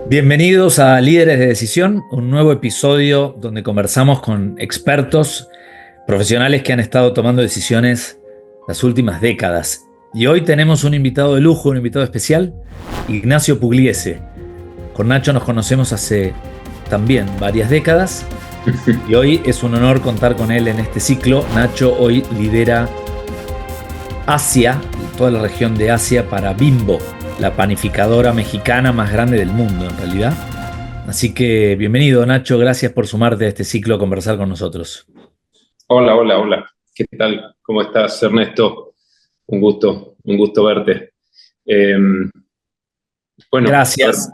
Bienvenidos a Líderes de Decisión, un nuevo episodio donde conversamos con expertos, profesionales que han estado tomando decisiones las últimas décadas. Y hoy tenemos un invitado de lujo, un invitado especial, Ignacio Pugliese. Con Nacho nos conocemos hace también varias décadas y hoy es un honor contar con él en este ciclo. Nacho hoy lidera Asia, toda la región de Asia para Bimbo, la panificadora mexicana más grande del mundo en realidad. Así que bienvenido Nacho, gracias por sumarte a este ciclo a conversar con nosotros. Hola, hola, hola. ¿Qué tal? ¿Cómo estás, Ernesto? Un gusto verte. Eh, bueno, a ver, Gracias.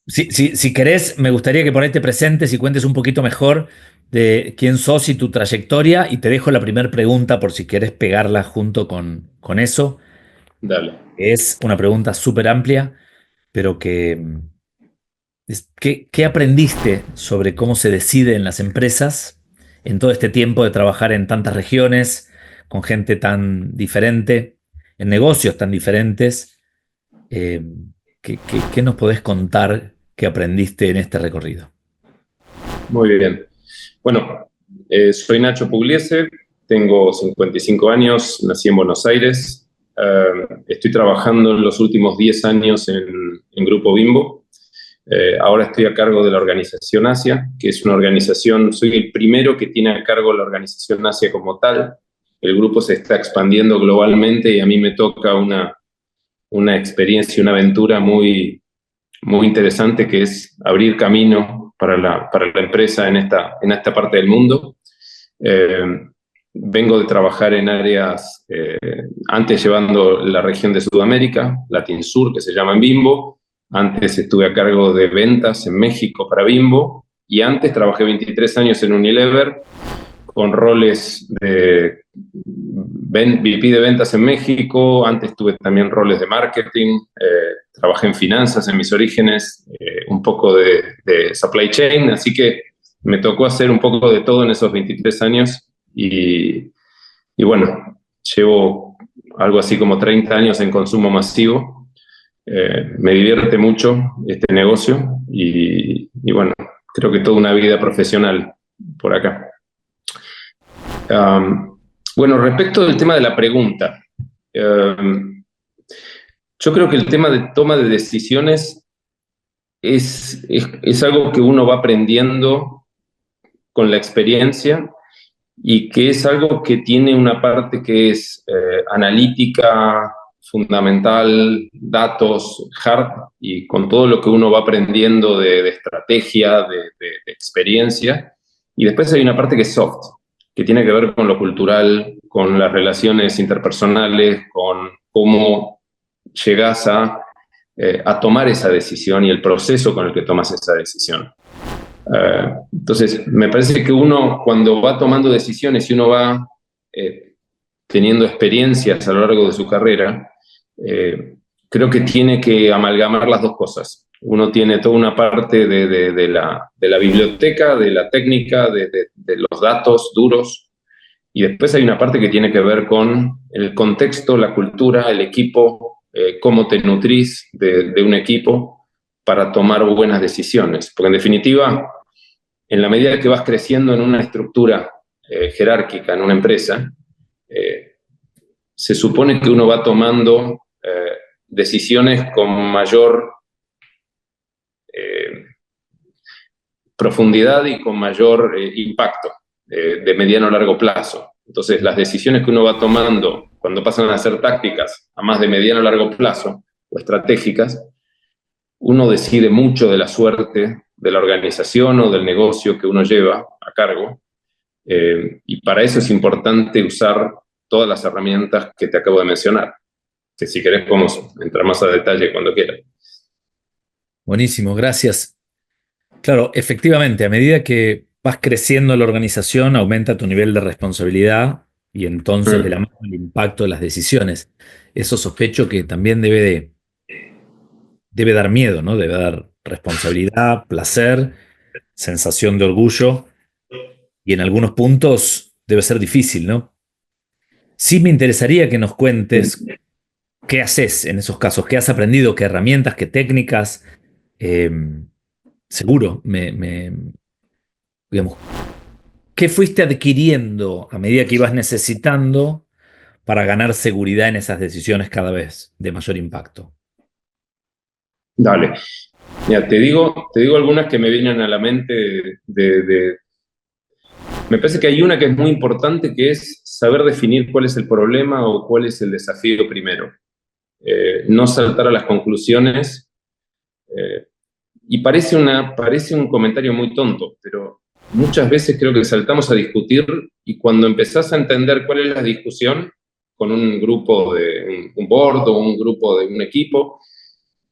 Si querés, me gustaría que por ahí te presentes y cuentes un poquito mejor de quién sos y tu trayectoria, y te dejo la primera pregunta por si querés pegarla junto con eso. dale. Es una pregunta súper amplia, pero ¿qué aprendiste sobre cómo se decide en las empresas en todo este tiempo de trabajar en tantas regiones, con gente tan diferente, en negocios tan diferentes? Eh, ¿qué nos podés contar que aprendiste en este recorrido? Muy bien. Bueno, soy Nacho Pugliese, tengo 55 años, nací en Buenos Aires. Estoy trabajando en los últimos 10 años en Grupo Bimbo. Ahora estoy a cargo de la organización Asia, que es una organización, soy el primero que tiene a cargo la organización Asia como tal. El grupo se está expandiendo globalmente y a mí me toca una experiencia, una aventura muy interesante que es abrir camino para la empresa en esta parte del mundo. Eh, Vengo de trabajar en áreas, antes llevando la región de Sudamérica, Latin Sur, que se llama Bimbo. Antes estuve a cargo de ventas en México para Bimbo. Y antes trabajé 23 años en Unilever con roles de VP de ventas en México. Antes tuve también roles de marketing. Trabajé en finanzas en mis orígenes, un poco de supply chain. Así que me tocó hacer un poco de todo en esos 23 años. Y bueno, llevo algo así como 30 años en consumo masivo. Me divierte mucho este negocio y bueno, creo que toda una vida profesional por acá. Bueno, respecto del tema de la pregunta, yo creo que el tema de toma de decisiones es algo que uno va aprendiendo con la experiencia y que es algo que tiene una parte que es analítica, fundamental, datos, hard, y con todo lo que uno va aprendiendo de estrategia, de experiencia. Y después hay una parte que es soft, que tiene que ver con lo cultural, con las relaciones interpersonales, con cómo llegas a tomar esa decisión y el proceso con el que tomas esa decisión. Entonces, me parece que uno cuando va tomando decisiones y uno va teniendo experiencias a lo largo de su carrera, creo que tiene que amalgamar las dos cosas. Uno tiene toda una parte de la biblioteca, de la técnica, de los datos duros, y después hay una parte que tiene que ver con el contexto, la cultura, el equipo, cómo te nutrís de un equipo para tomar buenas decisiones. Porque en definitiva, en la medida que vas creciendo en una estructura jerárquica, en una empresa, se supone que uno va tomando decisiones con mayor eh, profundidad y con mayor impacto de mediano a largo plazo. Entonces, las decisiones que uno va tomando cuando pasan a ser tácticas a más de mediano a largo plazo o estratégicas, uno decide mucho de la suerte de la organización o del negocio que uno lleva a cargo. Y para eso es importante usar todas las herramientas que te acabo de mencionar, que si querés podemos entrar más a detalle cuando quieras. Buenísimo, gracias. Claro, efectivamente, a medida que vas creciendo la organización, aumenta tu nivel de responsabilidad y entonces de la Mm. mano el impacto de las decisiones. Eso sospecho que también debe dar miedo, ¿no? Debe dar responsabilidad, placer, sensación de orgullo y en algunos puntos debe ser difícil, ¿no? Sí me interesaría que nos cuentes qué haces en esos casos, qué has aprendido, qué herramientas, qué técnicas. seguro, digamos, ¿qué fuiste adquiriendo a medida que ibas necesitando para ganar seguridad en esas decisiones cada vez de mayor impacto? Dale. Mira, te digo algunas que me vienen a la mente me parece que hay una que es muy importante, que es saber definir cuál es el problema o cuál es el desafío primero. No saltar a las conclusiones. eh, y parece un comentario muy tonto, pero muchas veces creo que saltamos a discutir y cuando empezás a entender cuál es la discusión con un grupo de un board o un grupo de un equipo,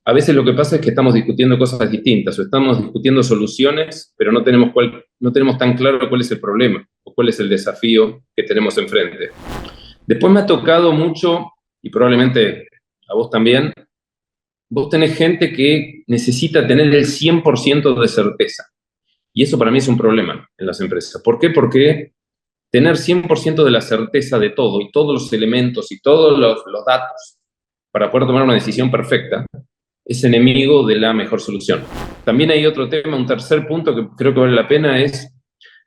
a veces lo que pasa es que estamos discutiendo cosas distintas o estamos discutiendo soluciones, pero no tenemos tan claro cuál es el problema o cuál es el desafío que tenemos enfrente. Después me ha tocado mucho, y probablemente a vos también, vos tenés gente que necesita tener el 100% de certeza. Y eso para mí es un problema en las empresas. ¿Por qué? Porque tener 100% de la certeza de todo y todos los elementos y todos los datos para poder tomar una decisión perfecta es enemigo de la mejor solución. También hay otro tema, un tercer punto que creo que vale la pena es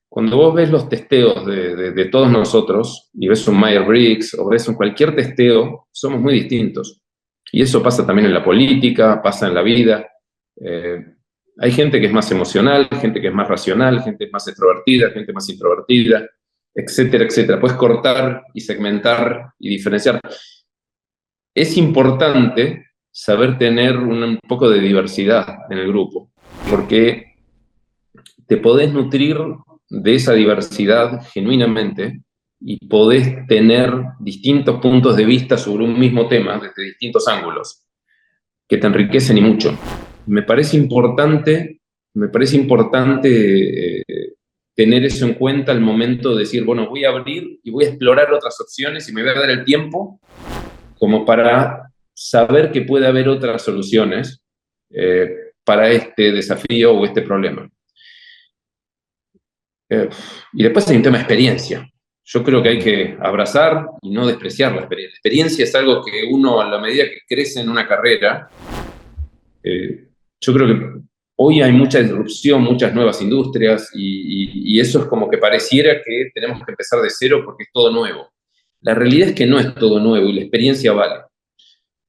cuando vos ves los testeos de todos nosotros y ves un Myers-Briggs o ves un cualquier testeo, somos muy distintos. Y eso pasa también en la política, pasa en la vida. Eh, Hay gente que es más emocional, gente que es más racional, gente más extrovertida, gente más introvertida, etcétera, etcétera. Puedes cortar y segmentar y diferenciar. Es importante saber tener un poco de diversidad en el grupo, porque te podés nutrir de esa diversidad genuinamente y podés tener distintos puntos de vista sobre un mismo tema desde distintos ángulos que te enriquecen y mucho. Me parece importante, me parece importante tener eso en cuenta al momento de decir, bueno, voy a abrir y voy a explorar otras opciones y me voy a dar el tiempo como para saber que puede haber otras soluciones para este desafío o este problema. Y después hay un tema de experiencia. Yo creo que hay que abrazar y no despreciar la experiencia. La experiencia es algo que uno, a la medida que crece en una carrera, yo creo que hoy hay mucha disrupción, muchas nuevas industrias, y eso es como que pareciera que tenemos que empezar de cero porque es todo nuevo. La realidad es que no es todo nuevo y la experiencia vale.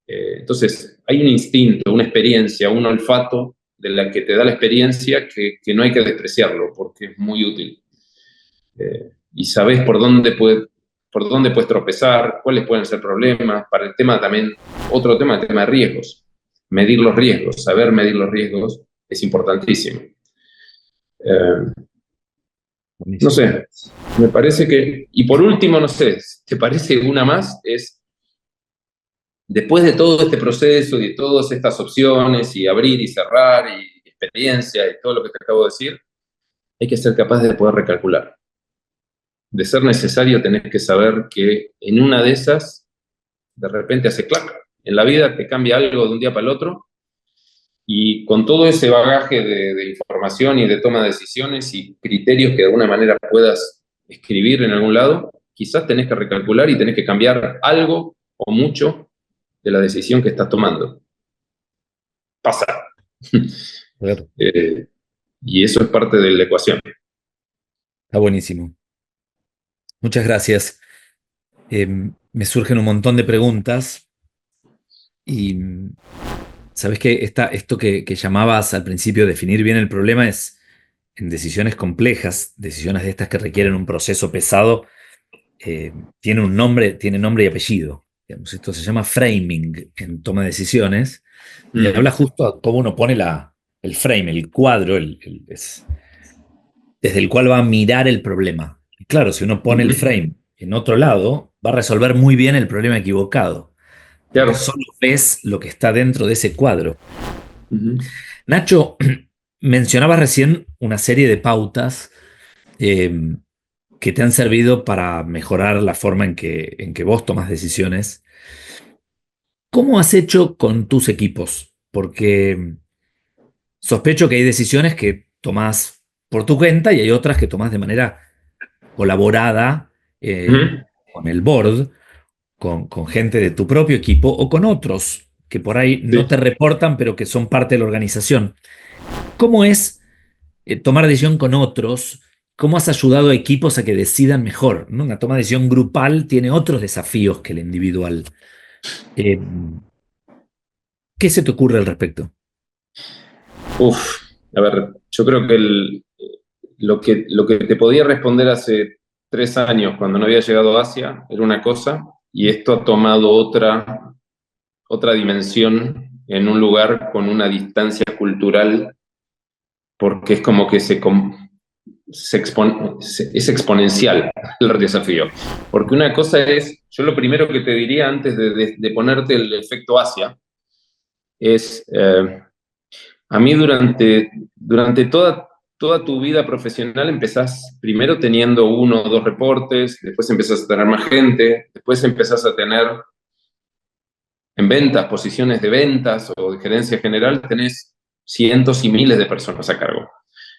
Entonces, hay un instinto, una experiencia, un olfato de la que te da la experiencia que no hay que despreciarlo porque es muy útil. Y sabes por dónde puedes tropezar, cuáles pueden ser problemas. Para el tema también, otro tema, el tema de riesgos. Medir los riesgos, saber medir los riesgos es importantísimo. No sé, me parece que... Y por último, no sé, ¿te parece una más? Es, después de todo este proceso y de todas estas opciones y abrir y cerrar y experiencia y todo lo que te acabo de decir, hay que ser capaz de poder recalcular. De ser necesario, tenés que saber que en una de esas, de repente hace clac. En la vida te cambia algo de un día para el otro y con todo ese bagaje de información y de toma de decisiones y criterios que de alguna manera puedas escribir en algún lado, quizás tenés que recalcular y tenés que cambiar algo o mucho de la decisión que estás tomando. Pasa. Claro. Y eso es parte de la ecuación. Está buenísimo. Muchas gracias. Me surgen un montón de preguntas y sabes que esto que llamabas al principio definir bien el problema es en decisiones complejas, decisiones de estas que requieren un proceso pesado, tiene nombre y apellido. Digamos, esto se llama framing en toma de decisiones y habla justo a cómo uno pone el frame, el cuadro, desde el cual va a mirar el problema. Y claro, si uno pone el frame en otro lado, va a resolver muy bien el problema equivocado, porque Claro. solo ves lo que está dentro de ese cuadro. Nacho, mencionabas recién una serie de pautas eh, que te han servido para mejorar la forma en que vos tomas decisiones. ¿Cómo has hecho con tus equipos? Porque sospecho que hay decisiones que tomás por tu cuenta y hay otras que tomás de manera colaborada con el board, con gente de tu propio equipo o con otros que por ahí no Sí. te reportan pero que son parte de la organización. ¿Cómo es tomar decisión con otros? ¿Cómo has ayudado a equipos a que decidan mejor? ¿No? Una toma de decisión grupal tiene otros desafíos que el individual. Eh, ¿Qué se te ocurre al respecto? Uf, a ver, yo creo que lo que te podía responder hace 3 años, cuando no había llegado a Asia, era una cosa, y esto ha tomado otra dimensión en un lugar con una distancia cultural, porque es como que es exponencial el desafío. Porque una cosa es, yo lo primero que te diría antes de ponerte el efecto Asia, es, a mí durante toda tu vida profesional empezás primero teniendo 1 o 2 reportes, después empezás a tener más gente, después empezás a tener en ventas, posiciones de ventas o de gerencia general, tenés cientos y miles de personas a cargo.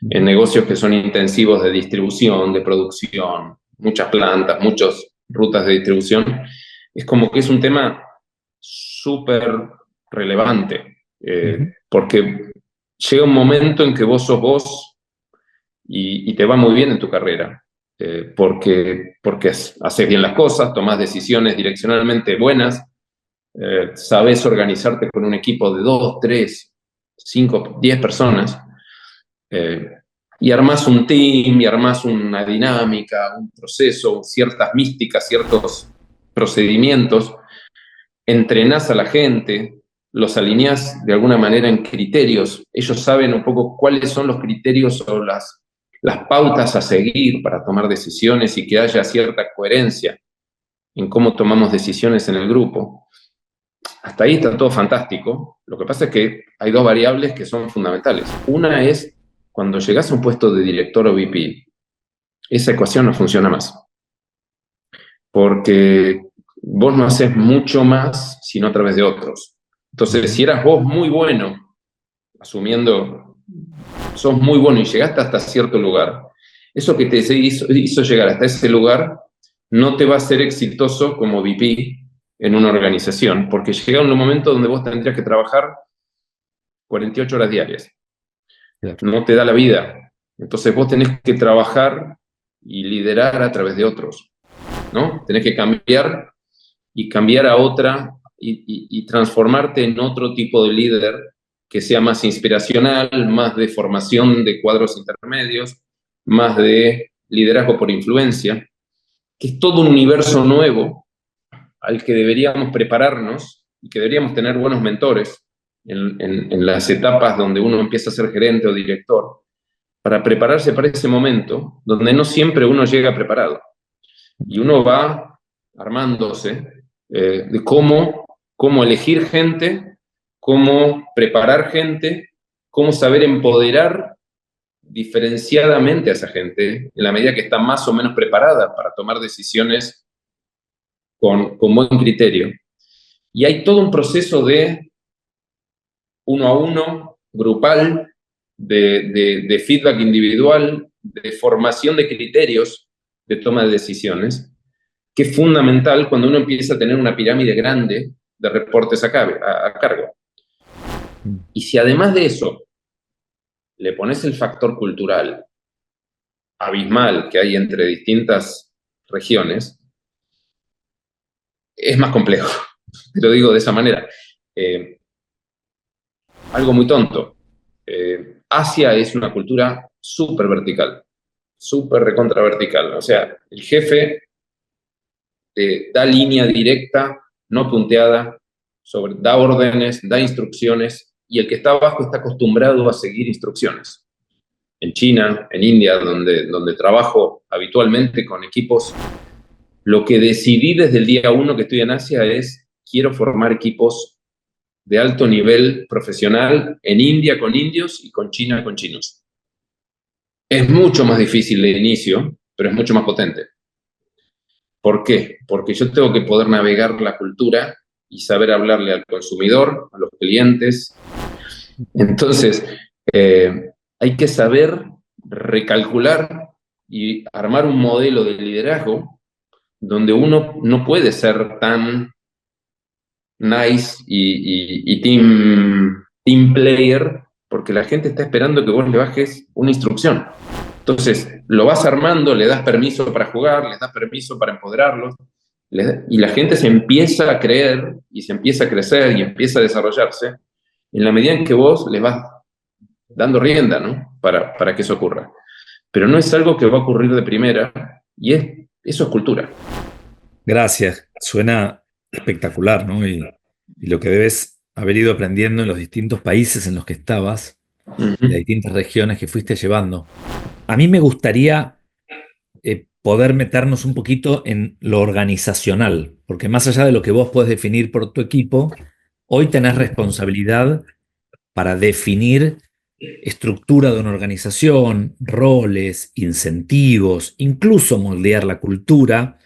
En negocios que son intensivos de distribución, de producción, muchas plantas, muchas rutas de distribución, es como que es un tema súper relevante, porque llega un momento en que vos sos vos y te va muy bien en tu carrera, porque haces bien las cosas, tomás decisiones direccionalmente buenas, sabes organizarte con un equipo de 2, 3, 5, 10 personas, eh, y armás un team, y armás una dinámica, un proceso, ciertas místicas, ciertos procedimientos, entrenás a la gente, los alineás de alguna manera en criterios, ellos saben un poco cuáles son los criterios o las pautas a seguir para tomar decisiones y que haya cierta coherencia en cómo tomamos decisiones en el grupo. Hasta ahí está todo fantástico. Lo que pasa es que hay 2 variables que son fundamentales. Una es cuando llegas a un puesto de director o VP, esa ecuación no funciona más. Porque vos no haces mucho más sino a través de otros. Entonces, si eras vos muy bueno, asumiendo, sos muy bueno y llegaste hasta cierto lugar, eso que te hizo llegar hasta ese lugar no te va a ser exitoso como VP en una organización, porque llega un momento donde vos tendrías que trabajar 48 horas diarias. Claro. No te da la vida. Entonces vos tenés que trabajar y liderar a través de otros, ¿no? Tenés que cambiar y cambiar a otra y transformarte en otro tipo de líder que sea más inspiracional, más de formación de cuadros intermedios, más de liderazgo por influencia, que es todo un universo nuevo al que deberíamos prepararnos y que deberíamos tener buenos mentores en las etapas donde uno empieza a ser gerente o director, para prepararse para ese momento donde no siempre uno llega preparado. Y uno va armándose de cómo elegir gente, cómo preparar gente, cómo saber empoderar diferenciadamente a esa gente en la medida que está más o menos preparada para tomar decisiones con buen criterio. Y hay todo un proceso de 1 a 1, grupal, de feedback individual, de formación de criterios de toma de decisiones, que es fundamental cuando uno empieza a tener una pirámide grande de reportes a cargo. Y si además de eso le pones el factor cultural abismal que hay entre distintas regiones, es más complejo. Te lo digo de esa manera. Algo muy tonto. Asia es una cultura súper vertical, súper recontra vertical. O sea, el jefe da línea directa, no punteada, da órdenes, da instrucciones, y el que está abajo está acostumbrado a seguir instrucciones. En China, en India, donde trabajo habitualmente con equipos, lo que decidí desde el día 1 que estoy en Asia es, quiero formar equipos de alto nivel profesional en India con indios y con China con chinos. Es mucho más difícil de inicio, pero es mucho más potente. ¿Por qué? Porque yo tengo que poder navegar la cultura y saber hablarle al consumidor, a los clientes. Entonces, hay que saber recalcular y armar un modelo de liderazgo donde uno no puede ser tan nice y team player porque la gente está esperando que vos le bajes una instrucción. Entonces, lo vas armando, le das permiso para jugar, le das permiso para empoderarlos, y la gente se empieza a creer, y se empieza a crecer, y empieza a desarrollarse, en la medida en que vos les vas dando rienda, ¿no? Para que eso ocurra. Pero no es algo que va a ocurrir de primera, y eso es cultura. Gracias, suena espectacular, ¿no? Y lo que debes haber ido aprendiendo en los distintos países en los que estabas, y las distintas regiones que fuiste llevando. A mí me gustaría poder meternos un poquito en lo organizacional, porque más allá de lo que vos podés definir por tu equipo, hoy tenés responsabilidad para definir estructura de una organización, roles, incentivos, incluso moldear la cultura,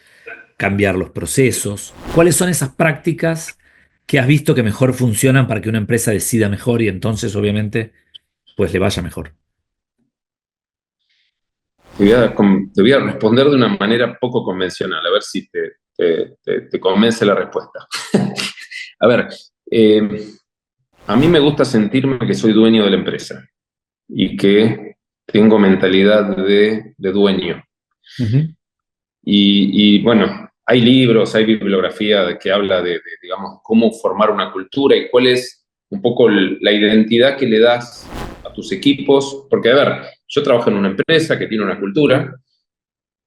cambiar los procesos. ¿Cuáles son esas prácticas que has visto que mejor funcionan para que una empresa decida mejor y entonces, obviamente, pues le vaya mejor? Te voy a responder de una manera poco convencional, a ver si te convence la respuesta. A ver, a mí me gusta sentirme que soy dueño de la empresa y que tengo mentalidad de dueño. Y bueno, hay libros, hay bibliografía que habla digamos, cómo formar una cultura y cuál es un poco la identidad que le das a tus equipos. Porque, a ver, yo trabajo en una empresa que tiene una cultura,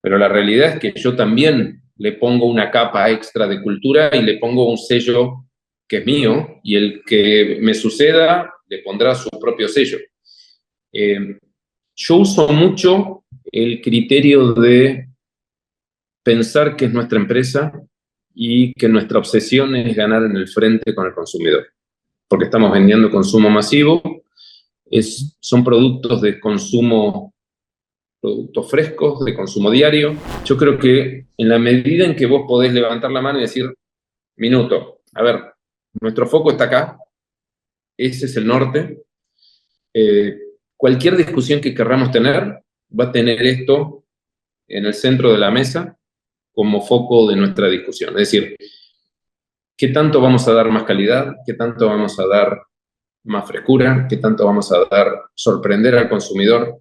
pero la realidad es que yo también le pongo una capa extra de cultura y le pongo un sello que es mío, y el que me suceda le pondrá su propio sello. Yo uso mucho el criterio de pensar que es nuestra empresa y que nuestra obsesión es ganar en el frente con el consumidor, porque estamos vendiendo consumo masivo, son productos de consumo, productos frescos, de consumo diario. Yo creo que en la medida en que vos podés levantar la mano y decir, minuto, a ver, nuestro foco está acá, ese es el norte, cualquier discusión que querramos tener va a tener esto en el centro de la mesa como foco de nuestra discusión. Es decir, ¿qué tanto vamos a dar más calidad? ¿Qué tanto vamos a dar más frescura? ¿Qué tanto vamos a dar sorprender al consumidor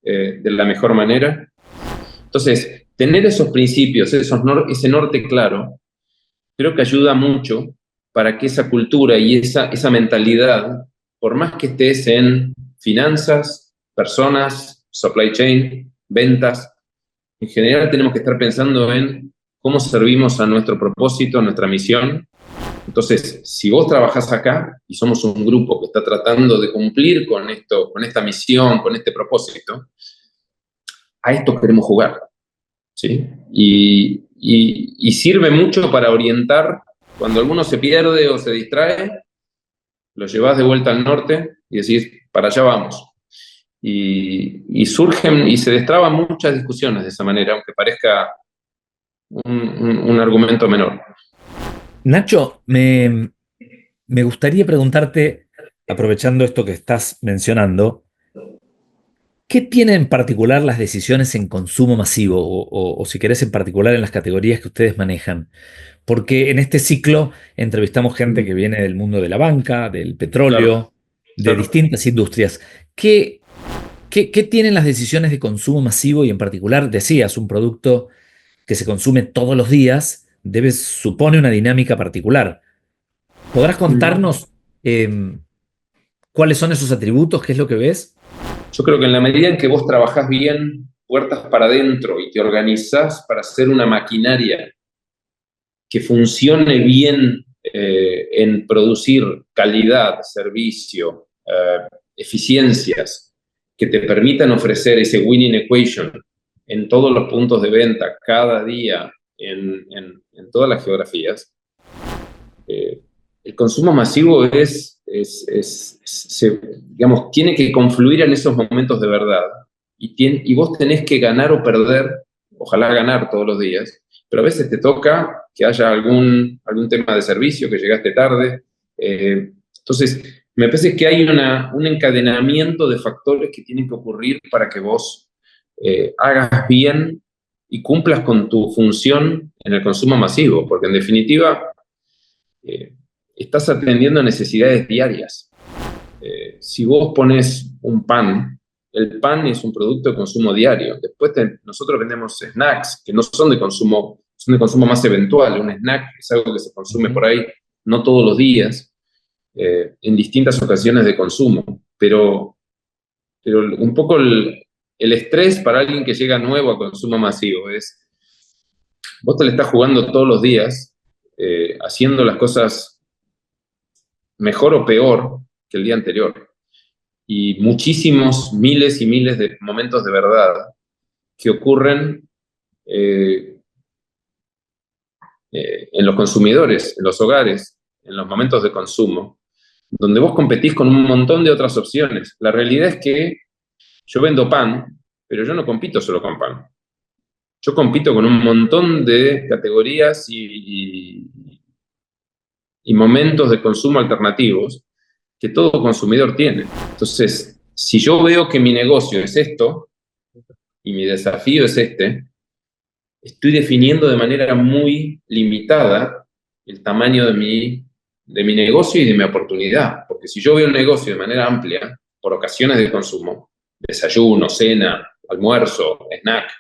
de la mejor manera? Entonces, tener esos principios, ese norte claro, creo que ayuda mucho para que esa cultura y esa mentalidad, por más que estés en finanzas, personas, supply chain, ventas, en general tenemos que estar pensando en cómo servimos a nuestro propósito, a nuestra misión. Entonces, si vos trabajás acá y somos un grupo que está tratando de cumplir con esto, con esta misión, con este propósito, a esto queremos jugar, ¿sí? Y sirve mucho para orientar. Cuando alguno se pierde o se distrae, lo llevas de vuelta al norte y decís, para allá vamos. Y surgen y se destraban muchas discusiones de esa manera, aunque parezca un argumento menor. Nacho, me gustaría preguntarte, aprovechando esto que estás mencionando, ¿qué tienen en particular las decisiones en consumo masivo o si querés en particular en las categorías que ustedes manejan? Porque en este ciclo entrevistamos gente que viene del mundo de la banca, del petróleo, de distintas industrias. ¿Qué tienen las decisiones de consumo masivo y en particular, decías, un producto que se consume todos los días supone una dinámica particular? ¿Podrás contarnos cuáles son esos atributos? ¿Qué es lo que ves? Yo creo que en la medida en que vos trabajás bien puertas para adentro y te organizás para hacer una maquinaria que funcione bien en producir calidad, servicio, eficiencias, que te permitan ofrecer ese winning equation en todos los puntos de venta, cada día, en todas las geografías, el consumo masivo digamos, tiene que confluir en esos momentos de verdad. Y vos tenés que ganar o perder, ojalá ganar todos los días, pero a veces te toca que haya algún tema de servicio, que llegaste tarde. Entonces, me parece que hay un encadenamiento de factores que tienen que ocurrir para que vos hagas bien y cumplas con tu función en el consumo masivo, porque en definitiva estás atendiendo necesidades diarias. Si vos pones un pan, el pan es un producto de consumo diario. Después nosotros vendemos snacks que no son de consumo, son de consumo más eventual. Un snack es algo que se consume por ahí no todos los días, en distintas ocasiones de consumo. Pero un poco el estrés para alguien que llega nuevo a consumo masivo es, vos te le estás jugando todos los días, haciendo las cosas mejor o peor que el día anterior. Y muchísimos, miles y miles de momentos de verdad que ocurren en los consumidores, en los hogares, en los momentos de consumo, donde vos competís con un montón de otras opciones. La realidad es que yo vendo pan, pero yo no compito solo con pan. Yo compito con un montón de categorías y momentos de consumo alternativos que todo consumidor tiene. Entonces, si yo veo que mi negocio es esto y mi desafío es este, estoy definiendo de manera muy limitada el tamaño de mi negocio y de mi oportunidad. Porque si yo veo un negocio de manera amplia, por ocasiones de consumo, desayuno, cena, almuerzo, snack,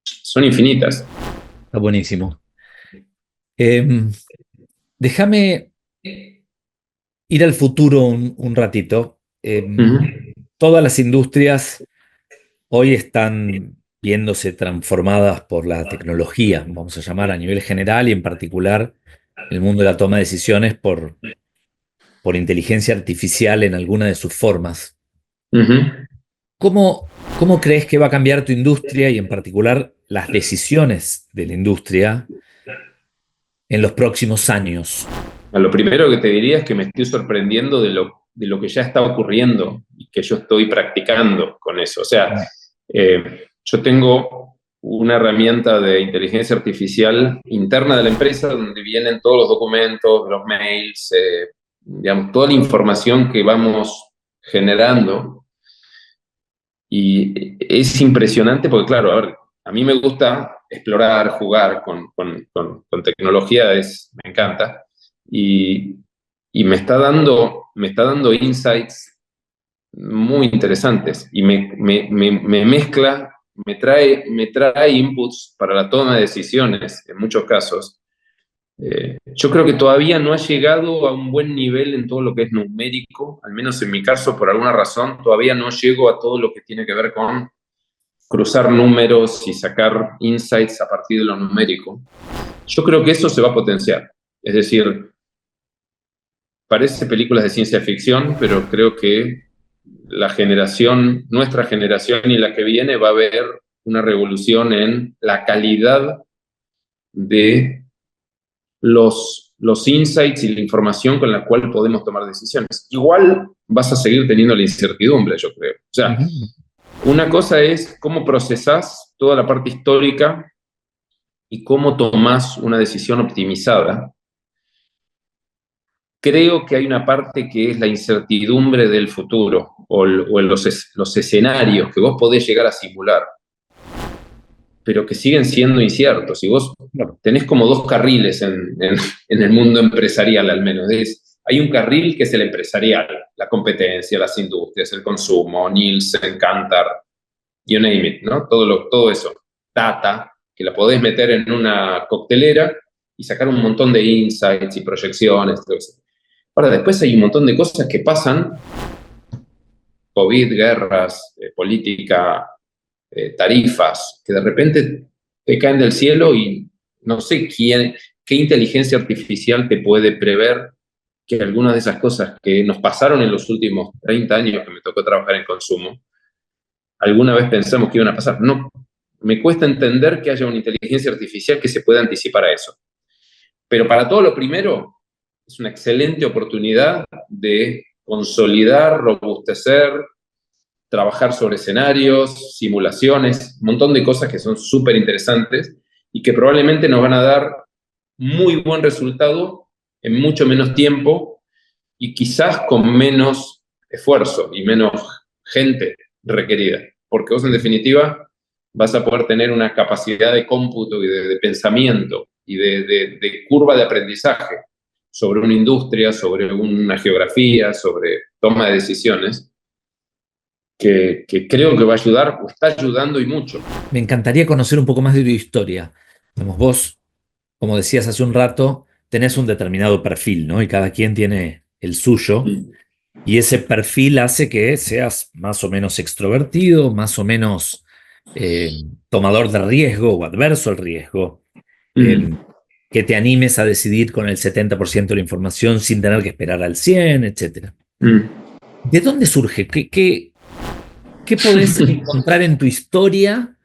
son infinitas. Está buenísimo. Déjame ir al futuro un ratito. Todas las industrias hoy están viéndose transformadas por la tecnología, vamos a llamar a nivel general y en particular el mundo de la toma de decisiones por inteligencia artificial en alguna de sus formas. ¿Cómo crees que va a cambiar tu industria y en particular las decisiones de la industria en los próximos años? Lo primero que te diría es que me estoy sorprendiendo de lo que ya está ocurriendo y que yo estoy practicando con eso. O sea, yo tengo una herramienta de inteligencia artificial interna de la empresa donde vienen todos los documentos, los mails, digamos, toda la información que vamos generando. Y es impresionante porque, claro, a ver, a mí me gusta explorar, jugar con tecnología, me encanta. Y me está dando insights muy interesantes y me mezcla, me trae inputs para la toma de decisiones en muchos casos. Yo creo que todavía no ha llegado a un buen nivel en todo lo que es numérico, al menos en mi caso, por alguna razón, todavía no llego a todo lo que tiene que ver con cruzar números y sacar insights a partir de lo numérico. Yo creo que eso se va a potenciar. Es decir, parece películas de ciencia ficción, pero creo que nuestra generación y la que viene va a haber una revolución en la calidad de los insights y la información con la cual podemos tomar decisiones. Igual vas a seguir teniendo la incertidumbre, yo creo. O sea, una cosa es cómo procesás toda la parte histórica y cómo tomás una decisión optimizada. Creo que hay una parte que es la incertidumbre del futuro o los escenarios que vos podés llegar a simular, pero que siguen siendo inciertos. Y vos tenés como dos carriles en el mundo empresarial, al menos. Hay un carril que es el empresarial, la competencia, las industrias, el consumo, Nielsen, Kantar, you name it, ¿no? Todo eso. Data, que la podés meter en una coctelera y sacar un montón de insights y proyecciones, todo eso. Ahora, después hay un montón de cosas que pasan, COVID, guerras, política, tarifas, que de repente te caen del cielo y no sé qué inteligencia artificial te puede prever que algunas de esas cosas que nos pasaron en los últimos 30 años que me tocó trabajar en consumo, alguna vez pensamos que iban a pasar. No, me cuesta entender que haya una inteligencia artificial que se pueda anticipar a eso. Pero para todo lo primero, es una excelente oportunidad de consolidar, robustecer, trabajar sobre escenarios, simulaciones, un montón de cosas que son súper interesantes y que probablemente nos van a dar muy buen resultado en mucho menos tiempo y quizás con menos esfuerzo y menos gente requerida. Porque vos, en definitiva, vas a poder tener una capacidad de cómputo y de pensamiento y de curva de aprendizaje sobre una industria, sobre una geografía, sobre toma de decisiones, que creo que va a ayudar, o está ayudando y mucho. Me encantaría conocer un poco más de tu historia. Digamos, vos, como decías hace un rato, tenés un determinado perfil, ¿no? Y cada quien tiene el suyo. Mm. Y ese perfil hace que seas más o menos extrovertido, más o menos tomador de riesgo o adverso al riesgo, Mm. que te animes a decidir con el 70% de la información sin tener que esperar al 100, etcétera. Mm. ¿De dónde surge? ¿Qué podés encontrar en tu historia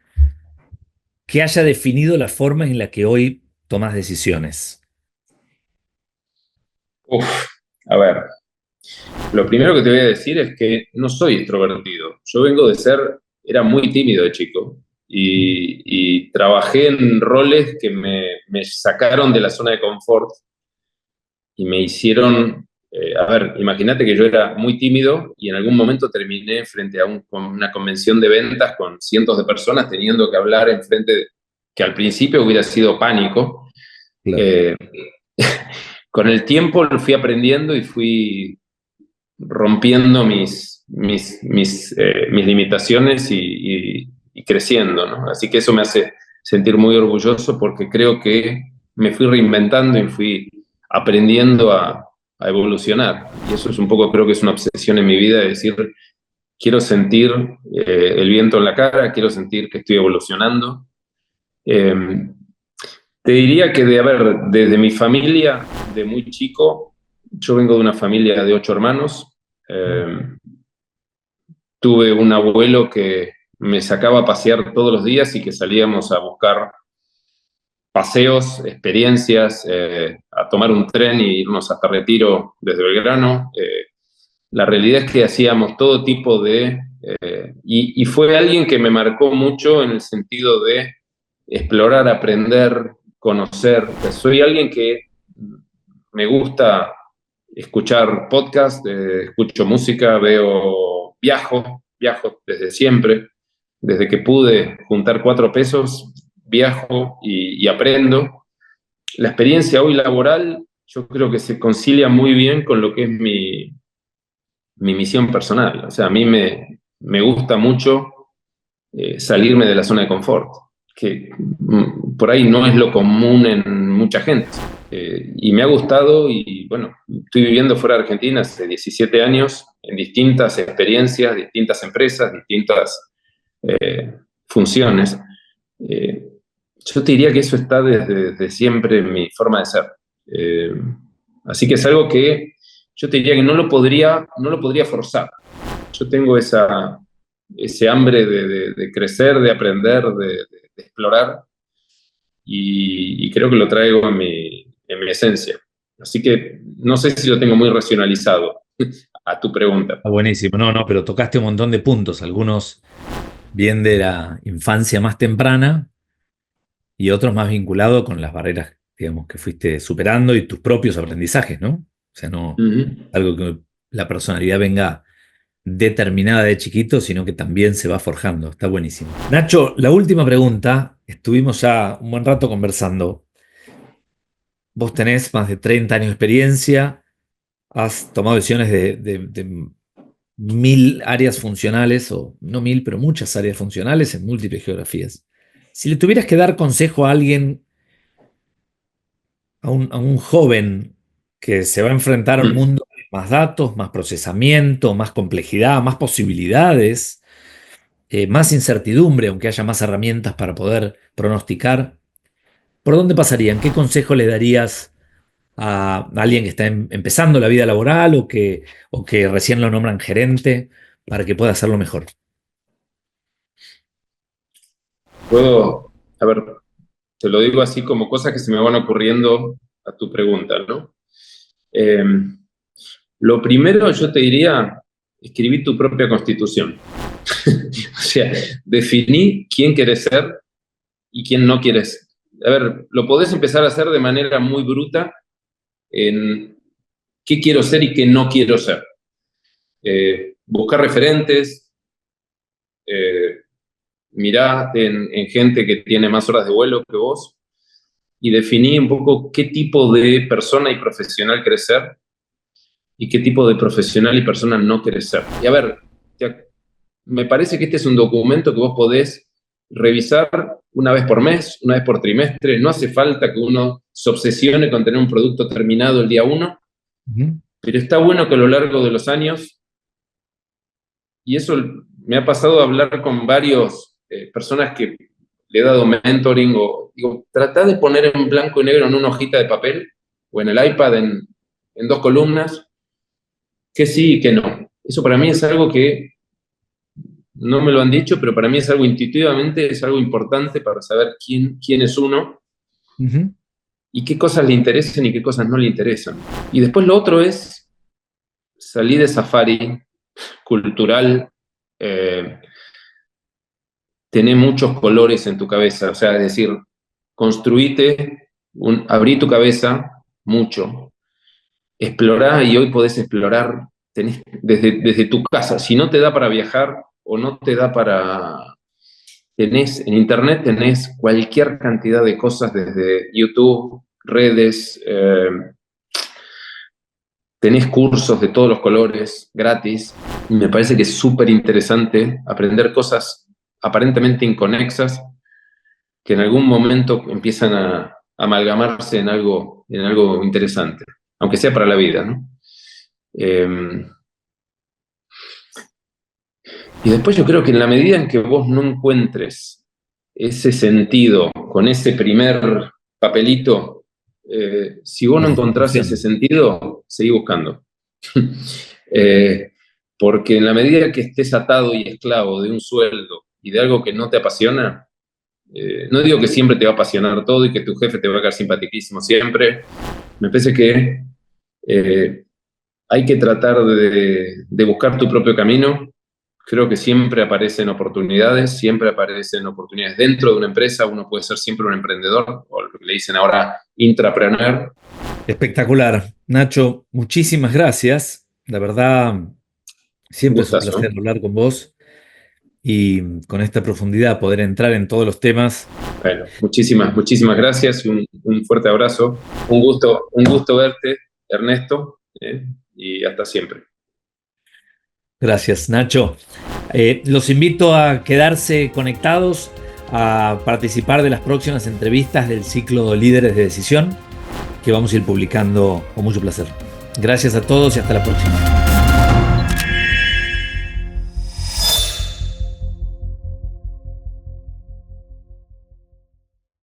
que haya definido la forma en la que hoy tomas decisiones? Uf, a ver, lo primero que te voy a decir es que no soy extrovertido. Yo vengo de era muy tímido de chico y trabajé en roles que me sacaron de la zona de confort y me hicieron, a ver, imagínate que yo era muy tímido y en algún momento terminé frente a una convención de ventas con cientos de personas teniendo que hablar en frente que al principio hubiera sido pánico. Claro. Eh, con el tiempo lo fui aprendiendo y fui rompiendo mis limitaciones y creciendo, ¿no? Así que eso me hace sentir muy orgulloso porque creo que me fui reinventando y fui aprendiendo a evolucionar. Y eso es un poco, creo que es una obsesión en mi vida, de decir, quiero sentir el viento en la cara, quiero sentir que estoy evolucionando. Eh, Te diría que, a ver, desde mi familia, de muy chico, yo vengo de una familia de 8 hermanos. Eh, Tuve un abuelo que me sacaba a pasear todos los días y que salíamos a buscar paseos, experiencias, a tomar un tren y irnos hasta Retiro desde Belgrano. La realidad es que hacíamos todo tipo y fue alguien que me marcó mucho en el sentido de explorar, aprender, conocer. Soy alguien que me gusta escuchar podcast, escucho música, viajo desde siempre. Desde que pude juntar 4 pesos, viajo y aprendo. La experiencia hoy laboral, yo creo que se concilia muy bien con lo que es mi misión personal. O sea, a mí me gusta mucho salirme de la zona de confort, que por ahí no es lo común en mucha gente. Y me ha gustado y bueno, estoy viviendo fuera de Argentina hace 17 años, en distintas experiencias, distintas empresas, distintas funciones. Eh, yo te diría que eso está desde siempre en mi forma de ser. Eh, Así que es algo que yo te diría que no lo podría forzar. Yo tengo ese hambre de crecer, de aprender, de explorar, y creo que lo traigo en mi esencia. Así que no sé si lo tengo muy racionalizado a tu pregunta. Está buenísimo. No, no, pero tocaste un montón de puntos, algunos bien de la infancia más temprana y otros más vinculados con las barreras, digamos, que fuiste superando y tus propios aprendizajes, ¿no? O sea, no Ujú. algo que la personalidad venga determinada de chiquito, sino que también se va forjando. Está buenísimo. Nacho, la última pregunta. Estuvimos ya un buen rato conversando. Vos tenés más de 30 años de experiencia, has tomado decisiones de mil áreas funcionales, o no mil, pero muchas áreas funcionales en múltiples geografías. Si le tuvieras que dar consejo a alguien, a un joven que se va a enfrentar a un Mm. mundo de más datos, más procesamiento, más complejidad, más posibilidades, más incertidumbre, aunque haya más herramientas para poder pronosticar, ¿por dónde pasarían? ¿Qué consejo le darías a alguien que está empezando la vida laboral o que recién lo nombran gerente para que pueda hacerlo mejor? A ver, te lo digo así como cosas que se me van ocurriendo a tu pregunta, ¿no? Eh, lo primero yo te diría, escribí tu propia constitución. O sea, definí quién quieres ser y quién no quieres. A ver, lo podés empezar a hacer de manera muy bruta en qué quiero ser y qué no quiero ser. Buscar referentes, mirá en gente que tiene más horas de vuelo que vos, y definí un poco qué tipo de persona y profesional querés ser y qué tipo de profesional y persona no querés ser. Y a ver, me parece que este es un documento que vos podés revisar una vez por mes, una vez por trimestre. No hace falta que uno se obsesione con tener un producto terminado el día 1, pero está bueno que a lo largo de los años, y eso me ha pasado a hablar con varios personas que le he dado mentoring, o digo, tratá de poner en blanco y negro en una hojita de papel o en el iPad en 2 columnas, que sí y que no. Eso para mí es algo que no me lo han dicho, pero para mí es algo intuitivamente, es algo importante para saber quién es uno y qué cosas le interesan y qué cosas no le interesan. Y después lo otro es salir de safari cultural, tener muchos colores en tu cabeza, o sea, es decir, abrí tu cabeza mucho, explorá, y hoy podés explorar desde tu casa. Si no te da para viajar o no te da en internet tenés cualquier cantidad de cosas, desde YouTube, redes, tenés cursos de todos los colores, gratis. Y me parece que es súper interesante aprender cosas aparentemente inconexas que en algún momento empiezan a amalgamarse en algo interesante, aunque sea para la vida, ¿no? Y después yo creo que en la medida en que vos no encuentres ese sentido con ese primer papelito, si vos no encontrás ese sentido, seguí buscando. Porque en la medida que estés atado y esclavo de un sueldo y de algo que no te apasiona, no digo que siempre te va a apasionar todo y que tu jefe te va a quedar simpaticísimo siempre. Me parece que hay que tratar de buscar tu propio camino. Creo que siempre aparecen oportunidades dentro de una empresa. Uno puede ser siempre un emprendedor, o lo que le dicen ahora intrapreneur. Espectacular. Nacho, muchísimas gracias. La verdad, siempre es un placer hablar con vos y con esta profundidad poder entrar en todos los temas. Bueno, muchísimas gracias. Un fuerte abrazo. Un gusto verte, Ernesto, y hasta siempre. Gracias, Nacho. Los invito a quedarse conectados, a participar de las próximas entrevistas del ciclo Líderes de Decisión, que vamos a ir publicando con mucho placer. Gracias a todos y hasta la próxima.